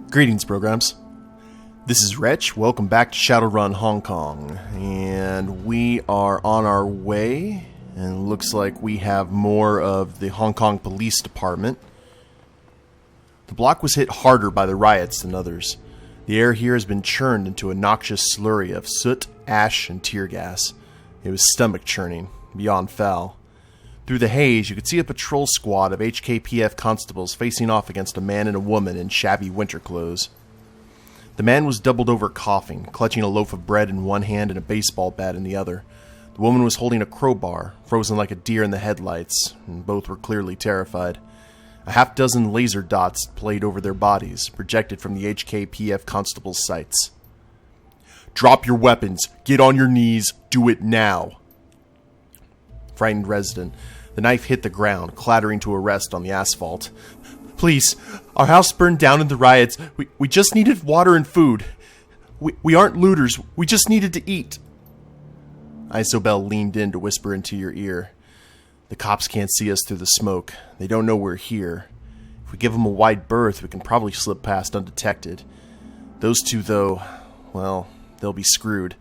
Greetings, programs. This is Wretch. Welcome back to Shadowrun Hong Kong. And we are on our way. And it looks like we have more of the Hong Kong Police Department. The block was hit harder by the riots than others. The air here has been churned into a noxious slurry of soot, ash, and tear gas. It was stomach churning, beyond foul. Through the haze, you could see a patrol squad of HKPF constables facing off against a man and a woman in shabby winter clothes. The man was doubled over coughing, clutching a loaf of bread in one hand and a baseball bat in the other. The woman was holding a crowbar, frozen like a deer in the headlights, and both were clearly terrified. A half-dozen laser dots played over their bodies, projected from the HKPF constables' sights. "Drop your weapons! Get on your knees! Do it now!" Frightened resident. The knife hit the ground, clattering to a rest on the asphalt. "Please, our house burned down in the riots. We just needed water and food. We aren't looters. We just needed to eat." Isobel leaned in to whisper into your ear. "The cops can't see us through the smoke. They don't know we're here. If we give them a wide berth, we can probably slip past undetected. Those two, though, well, they'll be screwed.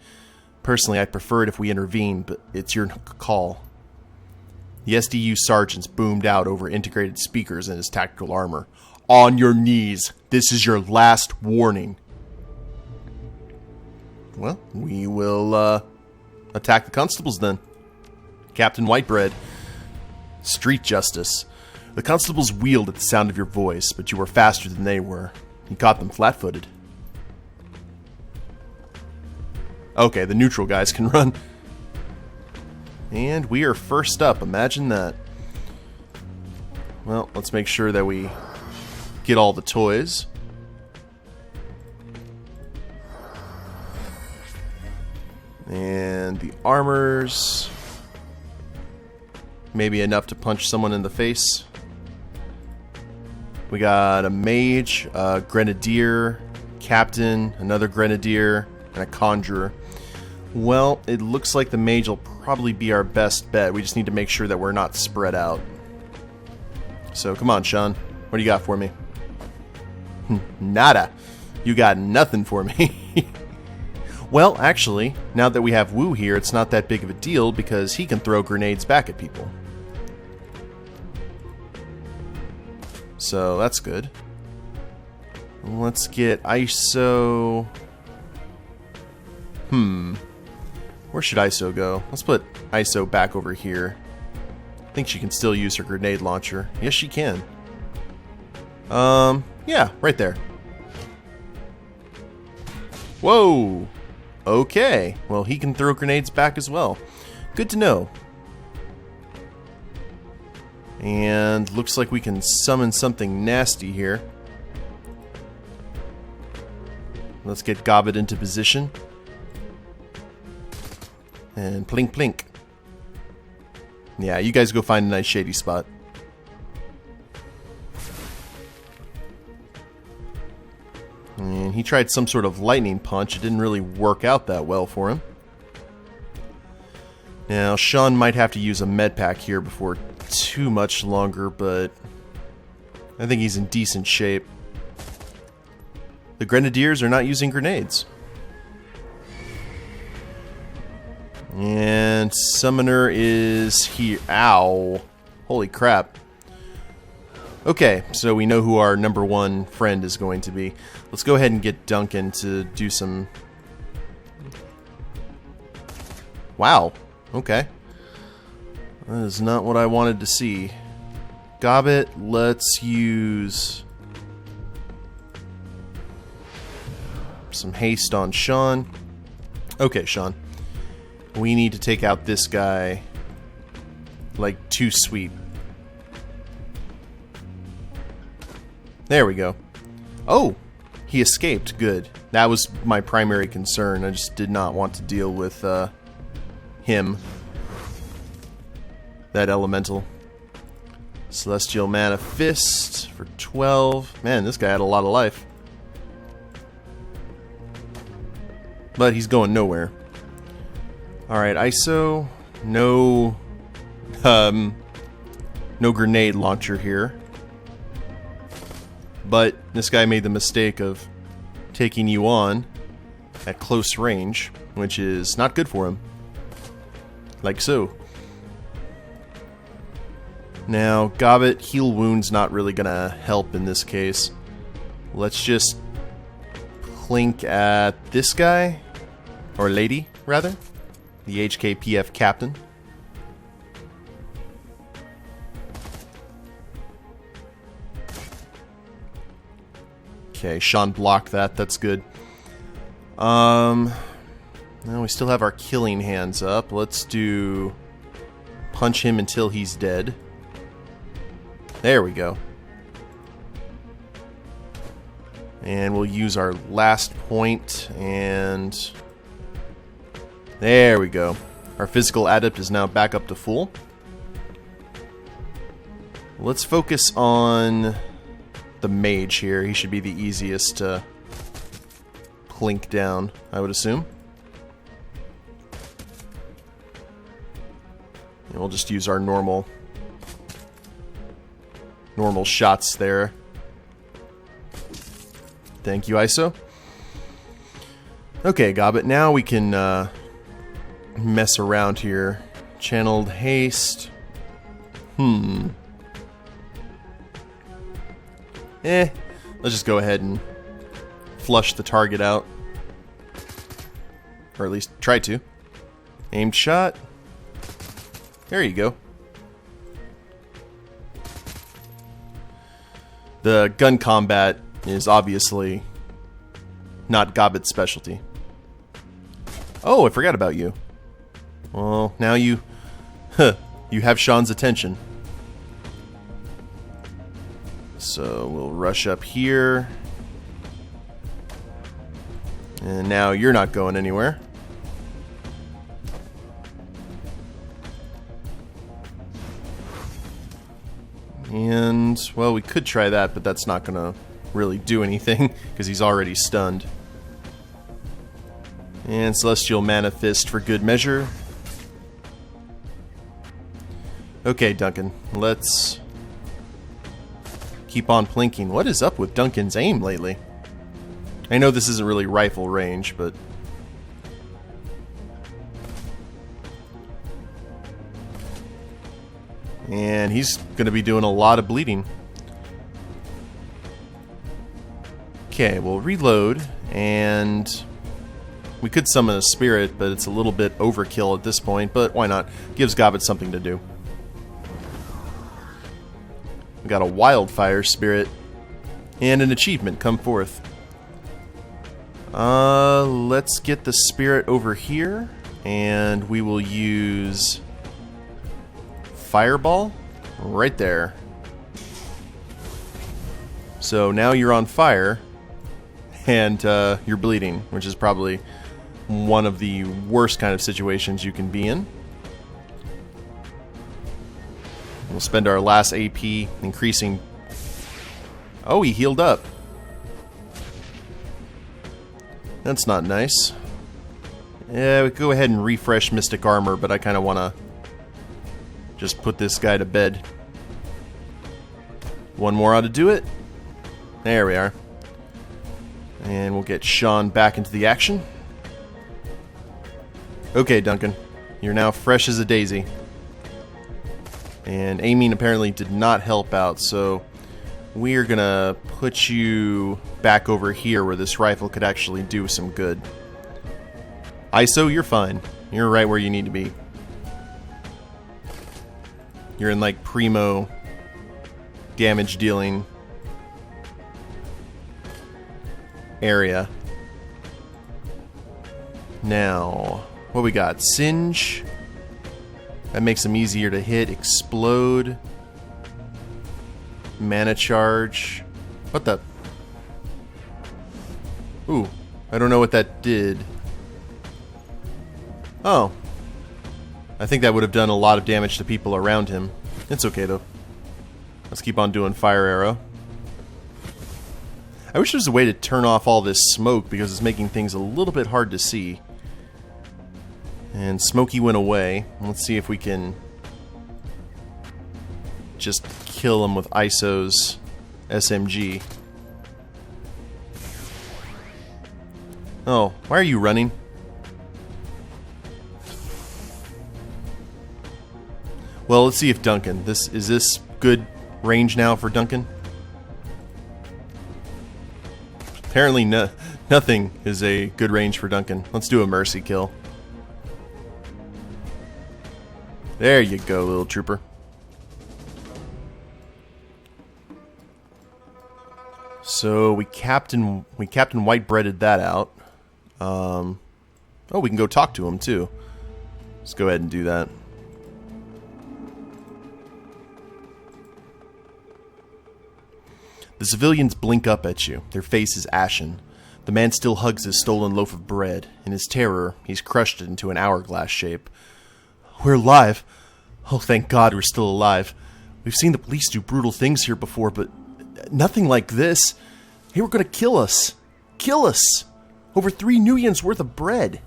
Personally, I'd prefer it if we intervene, but it's your call." The SDU sergeants boomed out over integrated speakers in his tactical armor. "On your knees! This is your last warning." Well, we will, attack the constables then. Captain Whitebread. Street justice. The constables wheeled at the sound of your voice, but you were faster than they were. You caught them flat-footed. Okay, the neutral guys can run. And we are first up, imagine that. Well, let's make sure that we get all the toys. And the armors. Maybe enough to punch someone in the face. We got a mage, a grenadier, captain, another grenadier, and a conjurer. Well, it looks like the mage will probably be our best bet. We just need to make sure that we're not spread out. So, come on, Sean. What do you got for me? Nada. You got nothing for me. Well, actually, now that we have Wu here, it's not that big of a deal because he can throw grenades back at people. So, that's good. Let's get ISO... Where should ISO go? Let's put ISO back over here. I think she can still use her grenade launcher. Yes, she can. Yeah, right there. Whoa! Okay. Well, he can throw grenades back as well. Good to know. And looks like we can summon something nasty here. Let's get Gobbet into position. And plink plink. Yeah, you guys go find a nice shady spot. And he tried some sort of lightning punch. It didn't really work out that well for him. Now, Sean might have to use a med pack here before too much longer, but I think he's in decent shape. The Grenadiers are not using grenades. And Summoner is here. Ow. Holy crap. Okay, so we know who our number one friend is going to be. Let's go ahead and get Duncan to do some... Wow. Okay. That is not what I wanted to see. Gobbet, let's use... some haste on Sean. Okay, Sean. We need to take out this guy like too sweet. There we go. Oh! He escaped. Good. That was my primary concern. I just did not want to deal with him. That elemental. Celestial Mana Fist for 12. Man, this guy had a lot of life. But he's going nowhere. Alright, ISO. No grenade launcher here. But This guy made the mistake of taking you on at close range, which is not good for him. Like so. Now, Gobbet, heal wounds not really gonna help in this case. Let's just plink at this guy, or lady, rather. The HKPF captain. Okay, Sean blocked that. That's good. Now we still have our killing hands up. Let's do punch him until he's dead. There we go. And we'll use our last point, and there we go. Our physical adept is now back up to full. Let's focus on the mage here. He should be the easiest to plink down, I would assume. And we'll just use our normal shots there. Thank you, ISO. Okay, Gobbet, now we can mess around here. Channeled haste. Let's just go ahead and flush the target out. Or at least try to. Aimed shot. There you go. The gun combat is obviously not Gobbet's specialty. Oh, I forgot about you. Well, now you have Sean's attention. So we'll rush up here. And now you're not going anywhere. And, well, we could try that, but that's not going to really do anything, because he's already stunned. And Celestial Mana Fist for good measure. Okay, Duncan, let's keep on plinking. What is up with Duncan's aim lately? I know this isn't really rifle range, but... And he's going to be doing a lot of bleeding. Okay, we'll reload, and we could summon a spirit, but it's a little bit overkill at this point, but why not? Gives Gobbet something to do. We got a wildfire spirit, and an achievement, come forth. Let's get the spirit over here, and we will use Fireball right there. So now you're on fire, and you're bleeding, which is probably one of the worst kind of situations you can be in. We'll spend our last AP increasing... Oh, he healed up. That's not nice. Yeah, we could go ahead and refresh Mystic Armor, but I kind of want to just put this guy to bed. One more ought to do it. There we are. And we'll get Sean back into the action. Okay, Duncan. You're now fresh as a daisy. And aiming apparently did not help out, so we are going to put you back over here where this rifle could actually do some good. ISO, you're fine. You're right where you need to be. You're in like primo damage dealing area. Now, what we got? Singe. That makes them easier to hit. Explode. Mana charge. What the? Ooh, I don't know what that did. Oh. I think that would have done a lot of damage to people around him. It's okay though. Let's keep on doing Fire Arrow. I wish there was a way to turn off all this smoke because it's making things a little bit hard to see. And Smokey went away. Let's see if we can just kill him with ISO's SMG. Oh, why are you running? Well, let's see if Duncan... Is this good range now for Duncan? Apparently nothing is a good range for Duncan. Let's do a mercy kill. There you go, little trooper. So we Captain White breaded that out. Oh, we can go talk to him too. Let's go ahead and do that. The civilians blink up at you. Their face is ashen. The man still hugs his stolen loaf of bread. In his terror, he's crushed it into an hourglass shape. We're alive. Oh, thank God we're still alive. We've seen the police do brutal things here before, but nothing like this. They were going to kill us. Kill us. Over 3 Nuyens worth of bread.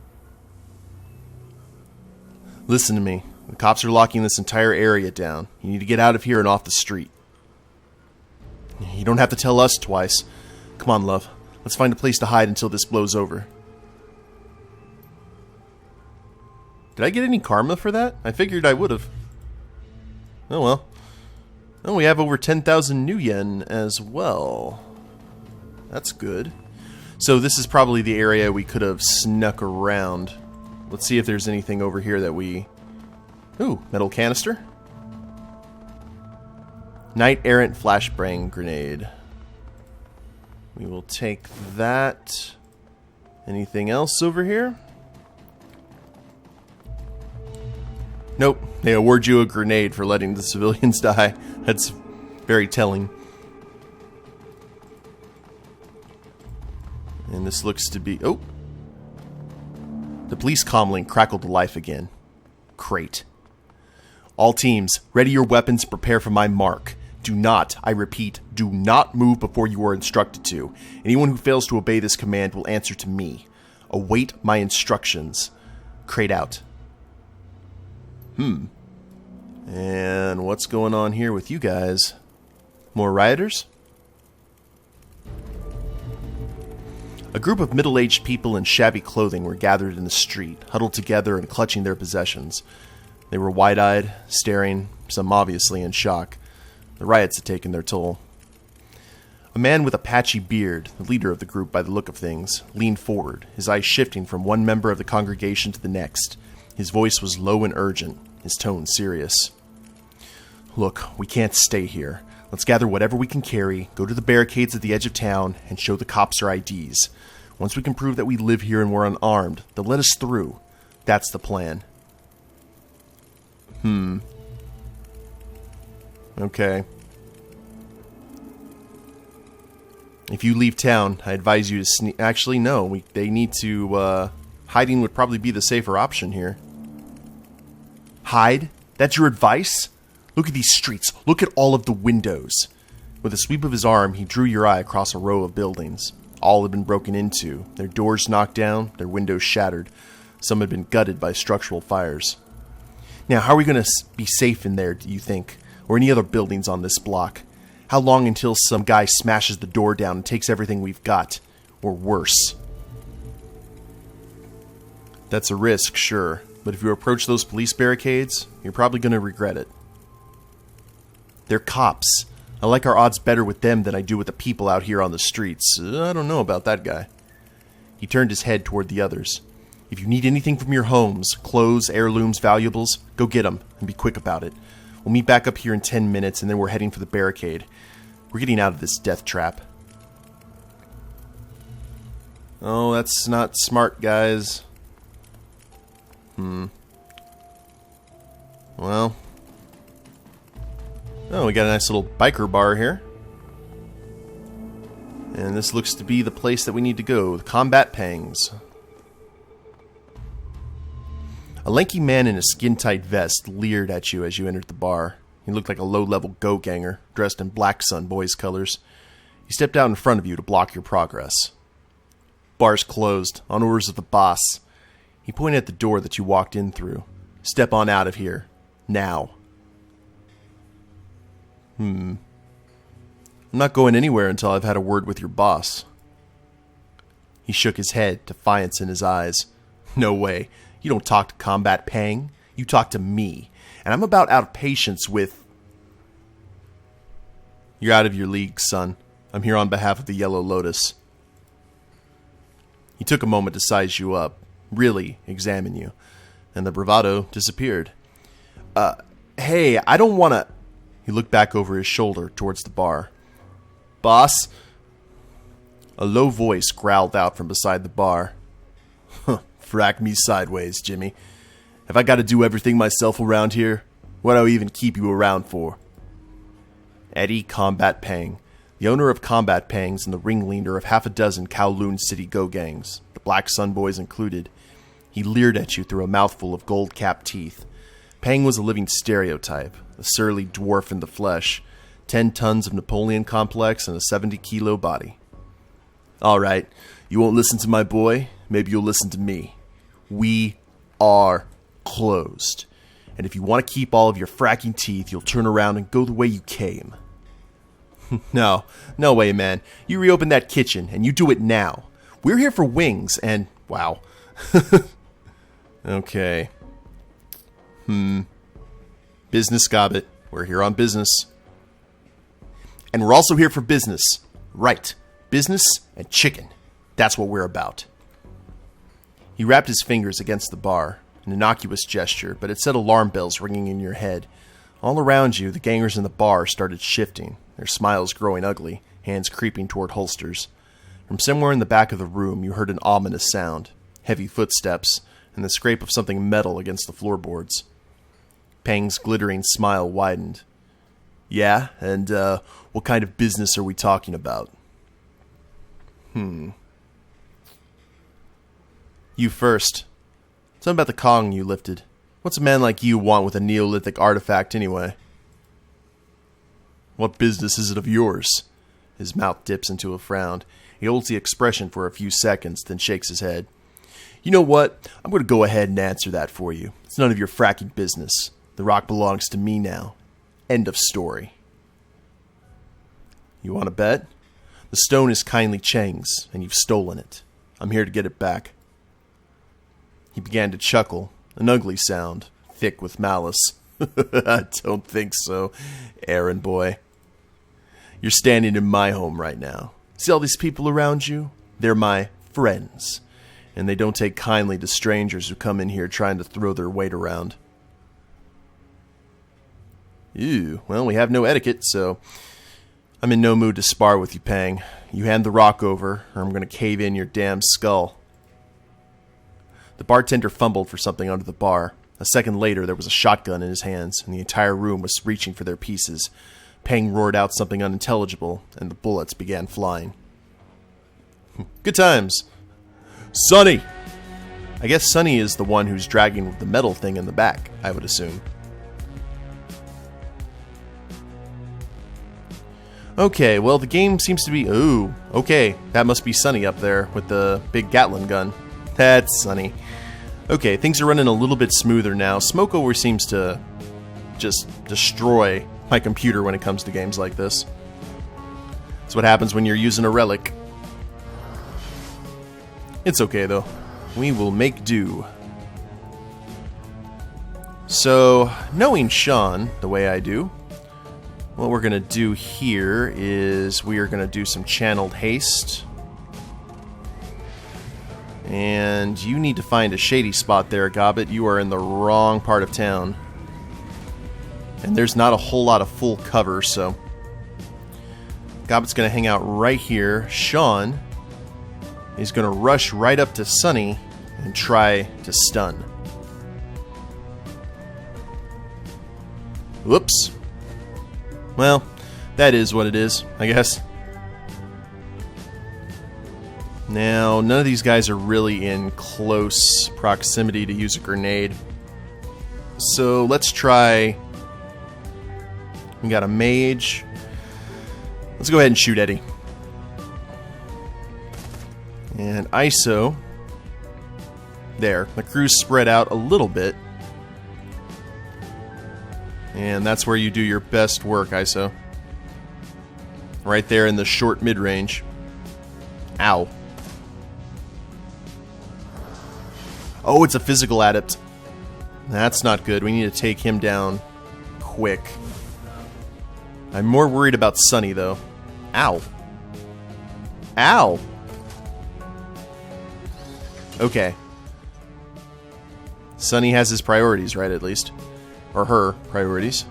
Listen to me. The cops are locking this entire area down. You need to get out of here and off the street. You don't have to tell us twice. Come on, love. Let's find a place to hide until this blows over. Did I get any karma for that? I figured I would have. Oh well. Oh, we have over 10,000 Nuyen as well. That's good. So this is probably the area we could have snuck around. Let's see if there's anything over here that we... Ooh, metal canister. Knight Errant Flashbang Grenade. We will take that. Anything else over here? Nope. They award you a grenade for letting the civilians die. That's very telling. And this looks to be... Oh! The police comlink crackled to life again. Great. All teams, ready your weapons, prepare for my mark. Do not, I repeat, do not move before you are instructed to. Anyone who fails to obey this command will answer to me. Await my instructions. Crate out. And what's going on here with you guys? More rioters? A group of middle-aged people in shabby clothing were gathered in the street, huddled together and clutching their possessions. They were wide-eyed, staring, some obviously in shock. The riots had taken their toll. A man with a patchy beard, the leader of the group by the look of things, leaned forward, his eyes shifting from one member of the congregation to the next. His voice was low and urgent, his tone serious. Look, we can't stay here. Let's gather whatever we can carry, go to the barricades at the edge of town, and show the cops our IDs. Once we can prove that we live here and we're unarmed, they'll let us through. That's the plan. Okay. If you leave town, I advise you to sneak... Actually, no. They need to... hiding would probably be the safer option here. Hide? That's your advice? Look at these streets. Look at all of the windows. With a sweep of his arm, he drew your eye across a row of buildings. All had been broken into, their doors knocked down, their windows shattered. Some had been gutted by structural fires. Now, how are we going to be safe in there, do you think? Or any other buildings on this block? How long until some guy smashes the door down and takes everything we've got? Or worse? That's a risk, sure. But if you approach those police barricades, you're probably going to regret it. They're cops. I like our odds better with them than I do with the people out here on the streets. I don't know about that guy. He turned his head toward the others. If you need anything from your homes, clothes, heirlooms, valuables, go get them, and be quick about it. We'll meet back up here in 10 minutes, and then we're heading for the barricade. We're getting out of this death trap. Oh, that's not smart, guys. Well. Oh, we got a nice little biker bar here. And this looks to be the place that we need to go. The Combat Pangs. A lanky man in a skin-tight vest leered at you as you entered the bar. He looked like a low-level go-ganger, dressed in Black Sun boys' colors. He stepped out in front of you to block your progress. Bar's closed, on orders of the boss. He pointed at the door that you walked in through. Step on out of here. Now. I'm not going anywhere until I've had a word with your boss. He shook his head, defiance in his eyes. No way. You don't talk to Combat Pang. You talk to me. And I'm about out of patience with... You're out of your league, son. I'm here on behalf of the Yellow Lotus. He took a moment to size you up, really examine you, and the bravado disappeared. Hey, I don't want to... He looked back over his shoulder towards the bar. Boss? A low voice growled out from beside the bar. Frack me sideways, Jimmy. Have I got to do everything myself around here? What do I even keep you around for? Eddie Combat Pang, the owner of Combat Pangs and the ringleader of half a dozen Kowloon City Go gangs, the Black Sun Boys included. He leered at you through a mouthful of gold-capped teeth. Pang was a living stereotype, a surly dwarf in the flesh, 10 tons of Napoleon complex and a 70-kilo body. All right, you won't listen to my boy? Maybe you'll listen to me. We are closed. And if you want to keep all of your fracking teeth, you'll turn around and go the way you came. No way, man. You reopen that kitchen, and you do it now. We're here for wings, and... Wow. Okay. Business, Gobbet. We're here on business. And we're also here for business. Right. Business and chicken. That's what we're about. He wrapped his fingers against the bar. An innocuous gesture, but it set alarm bells ringing in your head. All around you, the gangers in the bar started shifting, their smiles growing ugly, hands creeping toward holsters. From somewhere in the back of the room, you heard an ominous sound, heavy footsteps, and the scrape of something metal against the floorboards. Pang's glittering smile widened. Yeah, and what kind of business are we talking about? You first. Something about the Kong you lifted. What's a man like you want with a Neolithic artifact anyway? What business is it of yours? His mouth dips into a frown. He holds the expression for a few seconds, then shakes his head. You know what? I'm going to go ahead and answer that for you. It's none of your fracking business. The rock belongs to me now. End of story. You want to bet? The stone is Kindly Cheng's, and you've stolen it. I'm here to get it back. He began to chuckle, an ugly sound, thick with malice. I don't think so, errand boy. You're standing in my home right now. See all these people around you? They're my friends, and they don't take kindly to strangers who come in here trying to throw their weight around. Ew, well, we have no etiquette, so I'm in no mood to spar with you, Pang. You hand the rock over, or I'm going to cave in your damn skull. The bartender fumbled for something under the bar. A second later, there was a shotgun in his hands, and the entire room was reaching for their pieces. Pang roared out something unintelligible, and the bullets began flying. Good times. Sonny! I guess Sonny is the one who's dragging the metal thing in the back, I would assume. Okay, well, the game seems to be... Ooh, okay, that must be Sonny up there with the big Gatling gun. That's Sonny. Okay, things are running a little bit smoother now. Smoke over seems to just destroy my computer when it comes to games like this. That's what happens when you're using a relic. It's okay, though. We will make do. So, knowing Sean the way I do, what we're going to do here is we are going to do some channeled haste. And you need to find a shady spot there, Gobbet. You are in the wrong part of town. And there's not a whole lot of full cover, so... Gobbet's going to hang out right here. Sean is going to rush right up to Sonny and try to stun. Whoops. Well, that is what it is, I guess. Now, none of these guys are really in close proximity to use a grenade. So let's try... We got a mage. Let's go ahead and shoot Eddie. And ISO. There. The crew's spread out a little bit. And that's where you do your best work, ISO. Right there in the short mid-range. Ow. Oh, it's a physical adept. That's not good. We need to take him down quick. I'm more worried about Sunny, though. Ow. Ow! Okay. Sunny has his priorities, right, at least. Or her priorities.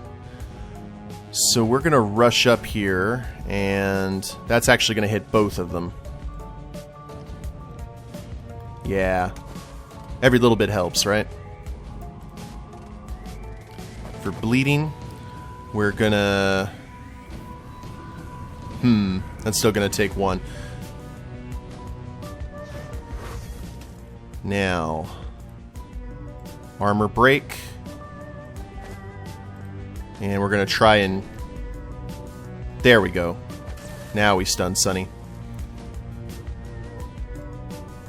So we're going to rush up here, and that's actually going to hit both of them. Yeah. Every little bit helps, right? For bleeding, we're going to... That's still going to take one. Now... Armor break. And we're going to try and... There we go. Now we stun Sunny.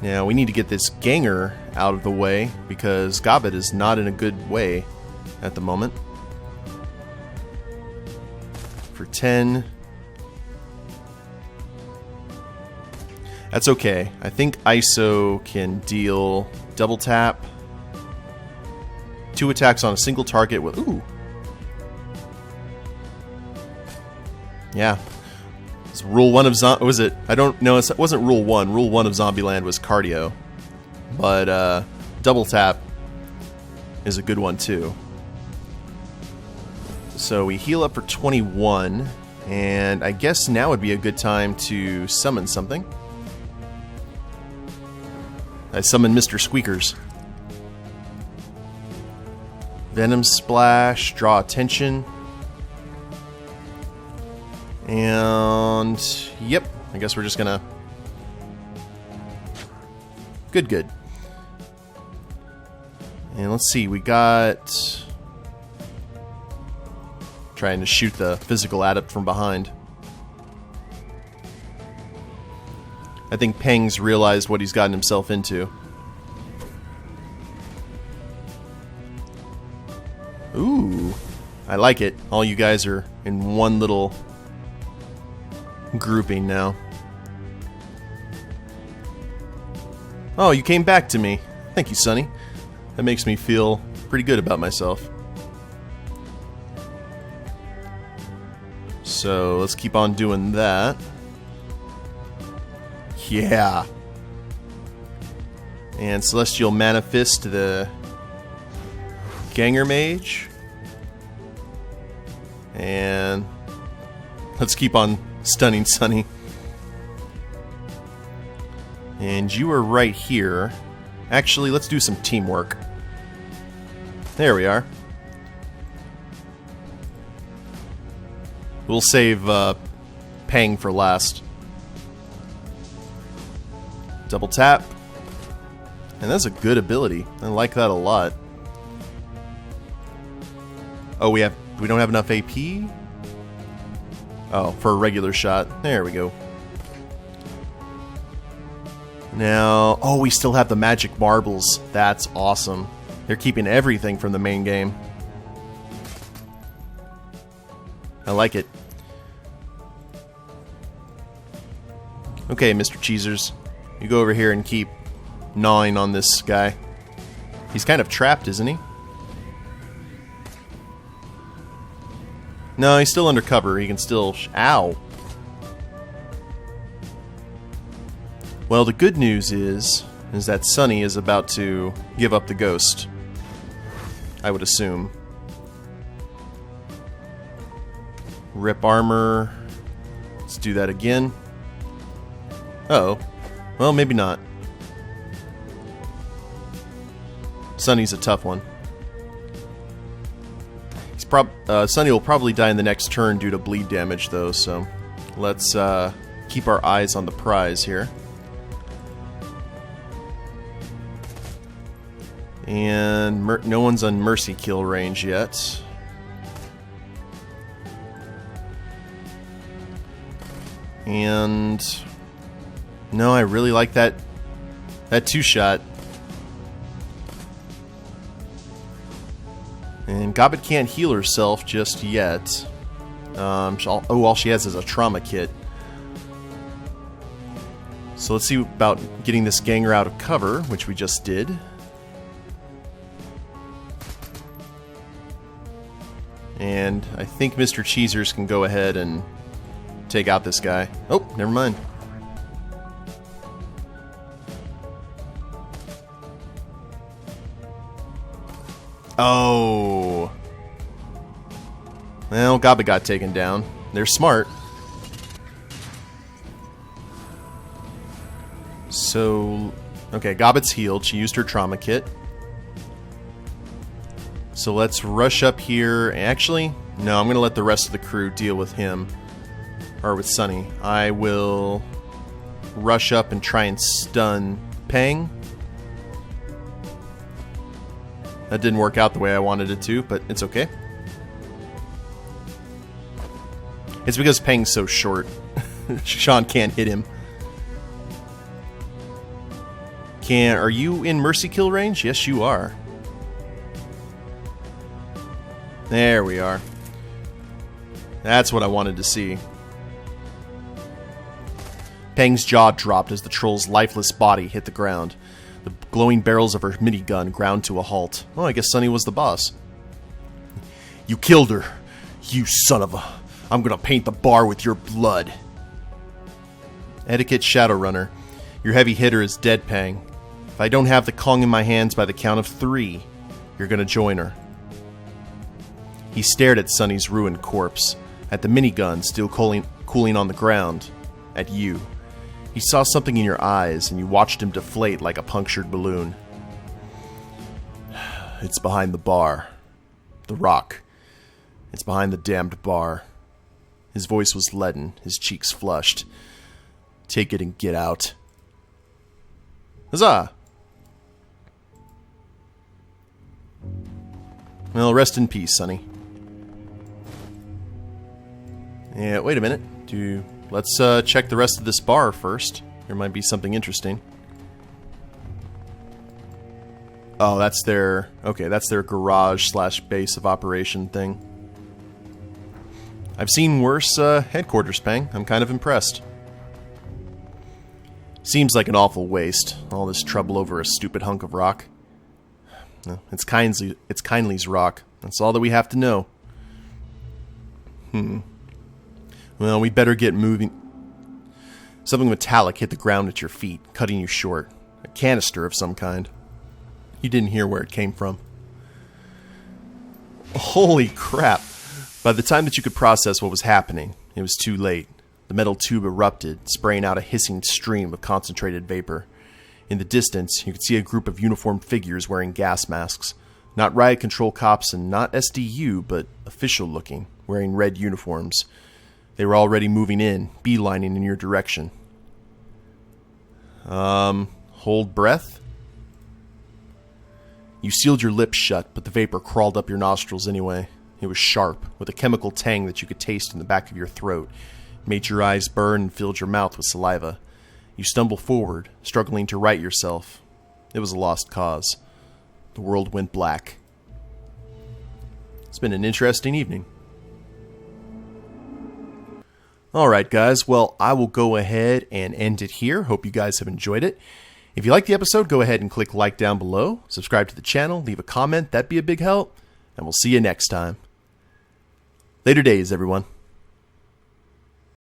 Now we need to get this Ganger out of the way, because Gobbet is not in a good way at the moment. For 10. That's okay. I think ISO can deal double tap. 2 attacks on a single target with... Ooh. Yeah. It's rule 1 of was it? I don't know. It wasn't rule 1. Rule 1 of Zombieland was cardio. But double tap is a good one too. So we heal up for 21. And I guess now would be a good time to summon something. I summon Mr. Squeakers. Venom Splash, draw attention. And yep, I guess we're just gonna... Good. And let's see, we got... Trying to shoot the physical adept from behind. I think Peng's realized what he's gotten himself into. Ooh, I like it. All you guys are in one little grouping now. Oh, you came back to me. Thank you, Sunny. That makes me feel pretty good about myself. So, let's keep on doing that. Yeah. And Celestial Manifest the Ganger Mage. And let's keep on stunning Sunny. And you are right here. Actually, let's do some teamwork. There we are. We'll save Peng for last. Double tap. And that's a good ability. I like that a lot. Oh, we don't have enough AP? Oh, for a regular shot. There we go. Now, oh, we still have the magic marbles. That's awesome. They're keeping everything from the main game. I like it. Okay, Mr. Cheezers. You go over here and keep gnawing on this guy. He's kind of trapped, isn't he? No, he's still undercover. He can still... Ow! Well, the good news is that Sunny is about to give up the ghost. I would assume. Rip armor. Let's do that again. Uh-oh. Well, maybe not. Sunny's a tough one. Sunny will probably die in the next turn due to bleed damage, though, so let's keep our eyes on the prize here. And no one's on mercy kill range yet. And no, I really like that two-shot. And Gobbet can't heal herself just yet. All she has is a trauma kit. So let's see about getting this Ganger out of cover, which we just did. And I think Mr. Cheesers can go ahead and take out this guy. Oh, never mind. Oh. Well, Gobbet got taken down. They're smart. So, okay, Gobbet's healed. She used her trauma kit. So let's rush up here. Actually, no, I'm going to let the rest of the crew deal with him. Or with Sunny. I will rush up and try and stun Pang. That didn't work out the way I wanted it to, but it's okay. It's because Pang's so short. Sean can't hit him. Are you in mercy kill range? Yes, you are. There we are. That's what I wanted to see. Pang's jaw dropped as the troll's lifeless body hit the ground. The glowing barrels of her minigun ground to a halt. Oh, I guess Sunny was the boss. You killed her. You son of a... I'm gonna paint the bar with your blood. Etiquette Shadowrunner. Your heavy hitter is dead, Pang. If I don't have the Kong in my hands by the count of 3, you're gonna join her. He stared at Sunny's ruined corpse, at the minigun still cooling on the ground, at you. He saw something in your eyes, and you watched him deflate like a punctured balloon. It's behind the bar. The rock. It's behind the damned bar. His voice was leaden, his cheeks flushed. Take it and get out. Huzzah! Well, rest in peace, Sunny. Yeah, wait a minute. Let's check the rest of this bar first. There might be something interesting. Oh, that's their... Okay, that's their garage/base of operation thing. I've seen worse headquarters, Pang. I'm kind of impressed. Seems like an awful waste. All this trouble over a stupid hunk of rock. It's Kindly's rock. That's all that we have to know. Well, we better get moving. Something metallic hit the ground at your feet, cutting you short. A canister of some kind. You didn't hear where it came from. Holy crap. By the time that you could process what was happening, it was too late. The metal tube erupted, spraying out a hissing stream of concentrated vapor. In the distance, you could see a group of uniformed figures wearing gas masks. Not riot control cops and not SDU, but official looking, wearing red uniforms. They were already moving in, beelining in your direction. Hold breath? You sealed your lips shut, but the vapor crawled up your nostrils anyway. It was sharp, with a chemical tang that you could taste in the back of your throat. It made your eyes burn and filled your mouth with saliva. You stumbled forward, struggling to right yourself. It was a lost cause. The world went black. It's been an interesting evening. Alright guys, well I will go ahead and end it here. Hope you guys have enjoyed it. If you liked the episode, go ahead and click like down below. Subscribe to the channel, leave a comment, that'd be a big help. And we'll see you next time. Later days, everyone.